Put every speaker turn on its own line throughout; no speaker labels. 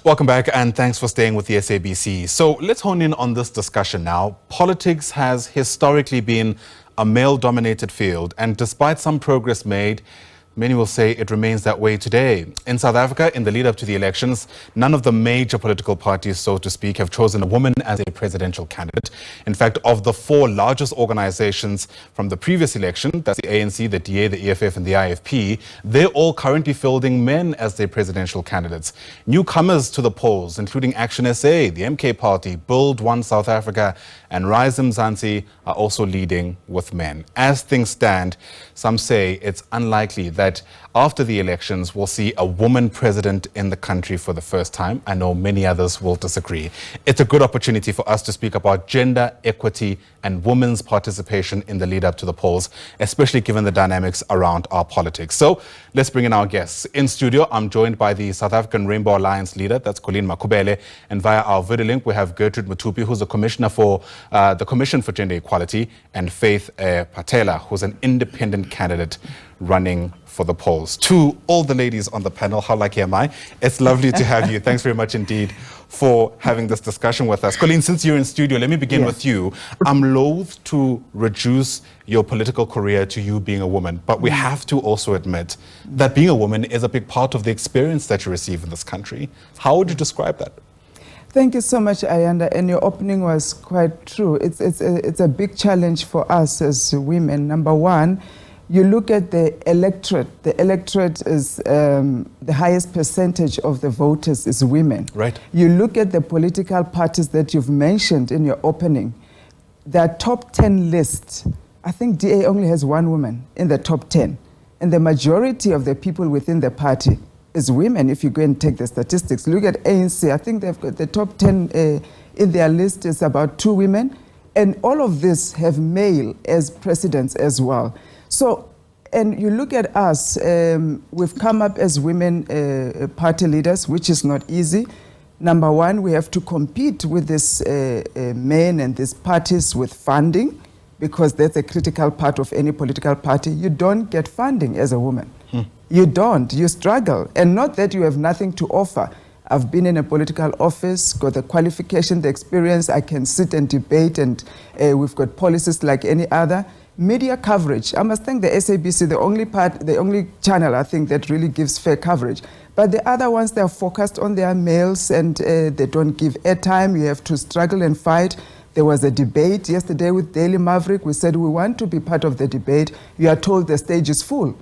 Welcome back, and thanks for staying with the SABC. So let's hone in on this discussion now. Politics has historically been a male-dominated field, and despite some progress made, many will say it remains that way today. In South Africa, in the lead-up to the elections, none of the major political parties, so to speak, have chosen a woman as a presidential candidate. In fact, of the four largest organizations from the previous election, that's the ANC, the DA, the EFF and the IFP, they're all currently fielding men as their presidential candidates. Newcomers to the polls, including Action SA, the MK Party, Build One South Africa and Rise Mzansi, are also leading with men. As things stand, some say it's unlikely that after the elections we'll see a woman president in the country for the first time. I know many others will disagree. It's a good opportunity for us to speak about gender equity and women's participation in the lead up to the polls, especially given the dynamics around our politics. So let's bring in our guests. In studio, I'm joined by the South African Rainbow Alliance leader, that's Colleen Makhubele, and via our video link we have Gertrude Mothupi, who's the commissioner for the Commission for Gender Equality, and Faith Phathela, who's an independent candidate running for the polls. To all the ladies on the panel, how lucky am I? It's lovely to have you. Thanks very much indeed for having this discussion with us. Colleen, since you're in studio, let me begin with you. I'm loath to reduce your political career to you being a woman, but we have to also admit that being a woman is a big part of the experience that you receive in this country. How would you describe that?
Thank you so much, Ayanda, and your opening was quite true. It's a big challenge for us as women. Number one, you look at the electorate. The electorate is the highest percentage of the voters is women.
Right.
You look at the political parties that you've mentioned in your opening. Their top 10 list, I think DA only has one woman in the top 10. And the majority of the people within the party is women, if you go and take the statistics. Look at ANC, I think they've got the top 10 in their list is about 2 women. And all of this have male as presidents as well. So, and you look at us, we've come up as women party leaders, which is not easy. Number one, we have to compete with these men and these parties with funding, because that's a critical part of any political party. You don't get funding as a woman. You don't, you struggle. And not that you have nothing to offer. I've been in a political office, got the qualification, the experience, I can sit and debate, and we've got policies like any other. Media coverage, I must thank the SABC, the only channel I think that really gives fair coverage. But the other ones, they're focused on their males and they don't give airtime. You have to struggle and fight. There was a debate yesterday with Daily Maverick. We said we want to be part of the debate. You are told the stage is full.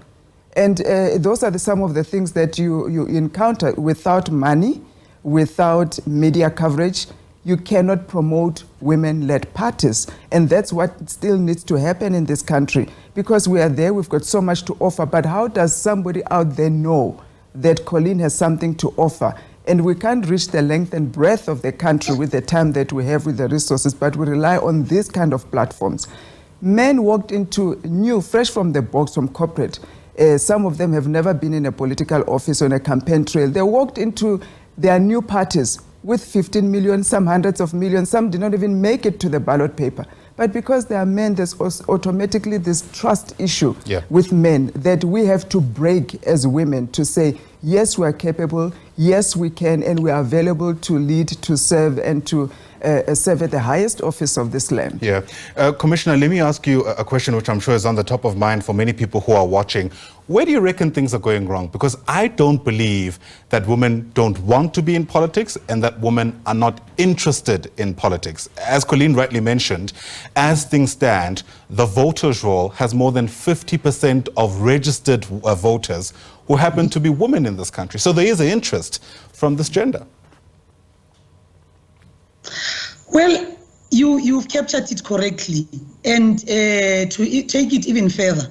And those are some of the things that you encounter. Without money, without media coverage, you cannot promote women-led parties. And that's what still needs to happen in this country. Because we are there, we've got so much to offer. But how does somebody out there know that Colleen has something to offer? And we can't reach the length and breadth of the country with the time that we have, with the resources, but we rely on these kind of platforms. Men walked into new, fresh from the box, from corporate. Some of them have never been in a political office on a campaign trail. They walked into their new parties with 15 million, some hundreds of millions, some did not even make it to the ballot paper. But because they are men, there's automatically this trust issue with men that we have to break as women to say, yes, we are capable, yes, we can, and we are available to lead, to serve, and to serve at the highest office of this land.
Yeah. Commissioner, let me ask you a question which I'm sure is on the top of mind for many people who are watching. Where do you reckon things are going wrong? Because I don't believe that women don't want to be in politics and that women are not interested in politics. As Colleen rightly mentioned, as things stand, the voters' roll has more than 50% of registered voters who happen to be women in this country. So there is an interest from this gender.
Well, you've captured it correctly. And to take it even further,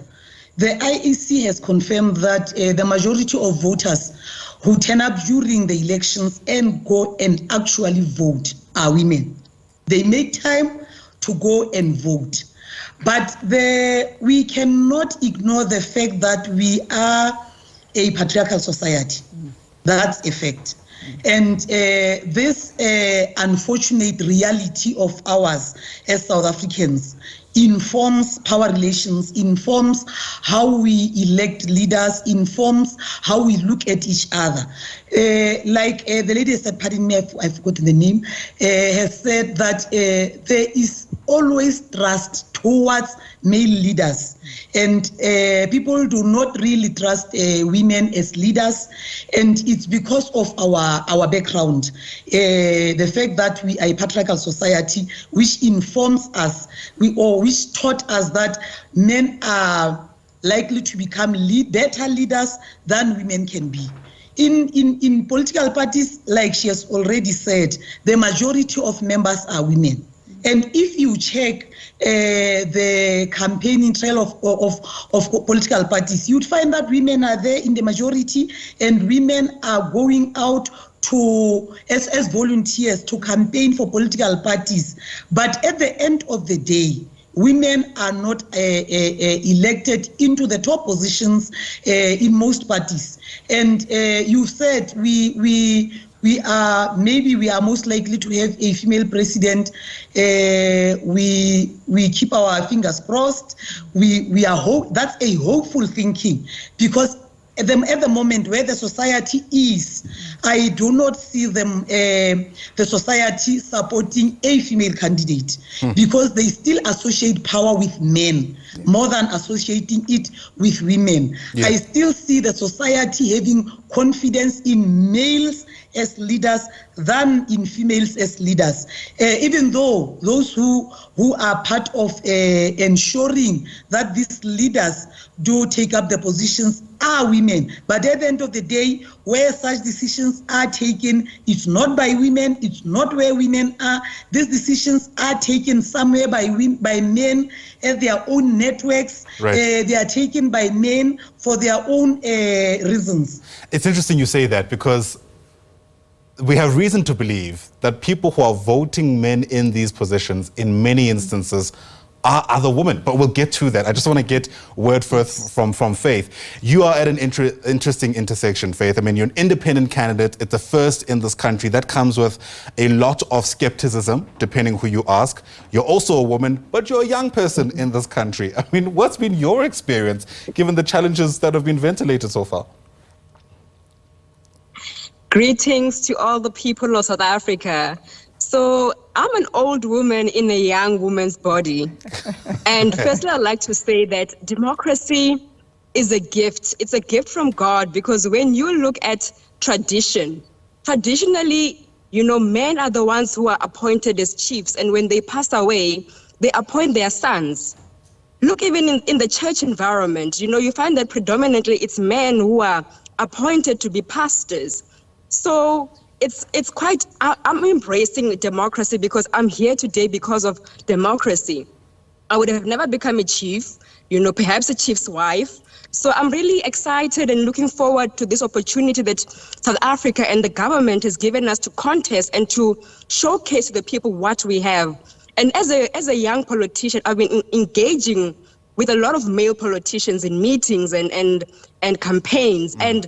the IEC has confirmed that the majority of voters who turn up during the elections and go and actually vote are women. They make time to go and vote. But we cannot ignore the fact that we are a patriarchal society. That's a fact. And this unfortunate reality of ours as South Africans informs power relations, informs how we elect leaders, informs how we look at each other. Like the lady said, pardon me, I've forgotten the name, has said that there is always trust towards male leaders, and people do not really trust women as leaders, and it's because of our background, the fact that we are a patriarchal society which informs us, which taught us that men are likely to become better leaders than women can be. In political parties, like she has already said, the majority of members are women. And if you check the campaigning trail of political parties, you'd find that women are there in the majority, and women are going out as volunteers to campaign for political parties. But at the end of the day, women are not elected into the top positions in most parties. And you said we are most likely to have a female president. We keep our fingers crossed. That's a hopeful thinking, because at the moment where the society is, I do not see the society supporting a female candidate, because they still associate power with men more than associating it with women. I still see the society having confidence in males as leaders than in females as leaders, even though those who are part of ensuring that these leaders do take up the positions are women. But at the end of the day, where such decisions are taken, it's not by women, it's not where women are. These decisions are taken somewhere by men at their own networks. They are taken by men for their own reasons.
It's interesting you say that, because we have reason to believe that people who are voting men in these positions in many instances are other women, but we'll get to that. I just want to get word first from Faith. You are at an interesting intersection, Faith. I mean, you're an independent candidate. It's the first in this country. That comes with a lot of skepticism, depending who you ask. You're also a woman, but you're a young person in this country. I mean, what's been your experience, given the challenges that have been ventilated so far?
Greetings to all the people of South Africa. So I'm an old woman in a young woman's body. And firstly, I'd like to say that democracy is a gift. It's a gift from God, because when you look at traditionally, men are the ones who are appointed as chiefs. And when they pass away, they appoint their sons. Look, even in the church environment, you find that predominantly it's men who are appointed to be pastors. So it's quite, I'm embracing democracy, because I'm here today because of democracy. I would have never become a chief, perhaps a chief's wife. So I'm really excited and looking forward to this opportunity that South Africa and the government has given us to contest and to showcase to the people what we have. And as a young politician, I've been engaging with a lot of male politicians in meetings and campaigns. And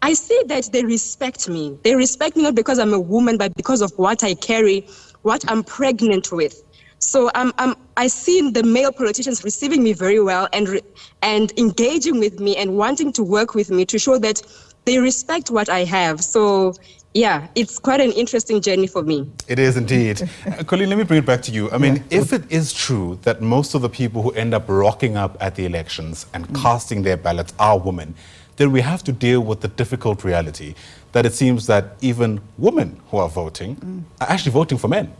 I see that they respect me. They respect me not because I'm a woman, but because of what I carry, what I'm pregnant with. So I see the male politicians receiving me very well and engaging with me and wanting to work with me to show that they respect what I have. So yeah, it's quite an interesting journey for me.
It is indeed. Colleen, let me bring it back to you. I mean, if it is true that most of the people who end up rocking up at the elections and casting their ballots are women, then we have to deal with the difficult reality that it seems that even women who are voting are actually voting for men.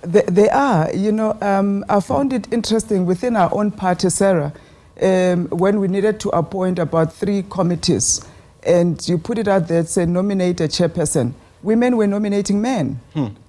They are. I found it interesting within our own party, SARA, when we needed to appoint about 3 committees, and you put it out there, say nominate a chairperson. Women were nominating men.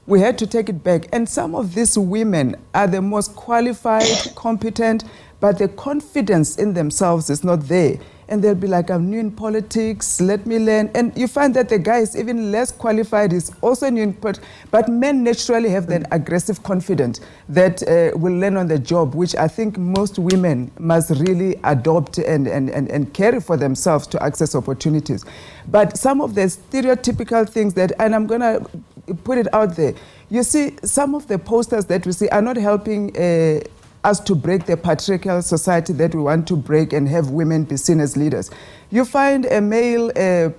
We had to take it back. And some of these women are the most qualified, competent, but the confidence in themselves is not there. and they'll be like, I'm new in politics, let me learn. And you find that the guy is even less qualified, is also new in politics. But men naturally have that aggressive confidence that will learn on the job, which I think most women must really adopt and carry for themselves to access opportunities. But some of the stereotypical things that, and I'm going to put it out there, you see, some of the posters that we see are not helping us to break the patriarchal society that we want to break and have women be seen as leaders. You find a male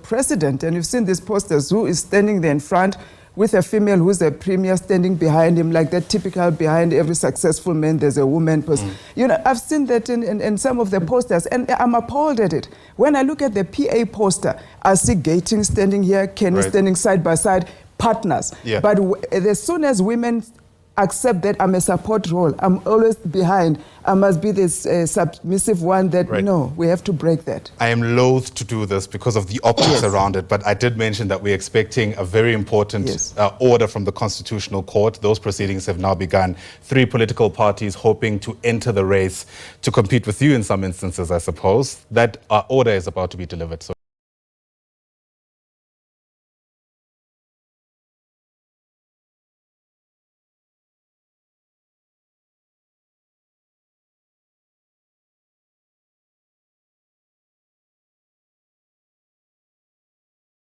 president, and you've seen these posters, who is standing there in front with a female who's a premier standing behind him, like that typical behind every successful man, there's a woman. You know, I've seen that in some of the posters, and I'm appalled at it. When I look at the PA poster, I see Gating standing here, Kenny standing side by side, partners.
Yeah.
But as soon as women accept that I'm a support role, I'm always behind, I must be this submissive one that, no, we have to break that.
I am loath to do this because of the optics around it, but I did mention that we're expecting a very important order from the Constitutional Court. Those proceedings have now begun. 3 political parties hoping to enter the race to compete with you in some instances, I suppose. That order is about to be delivered. So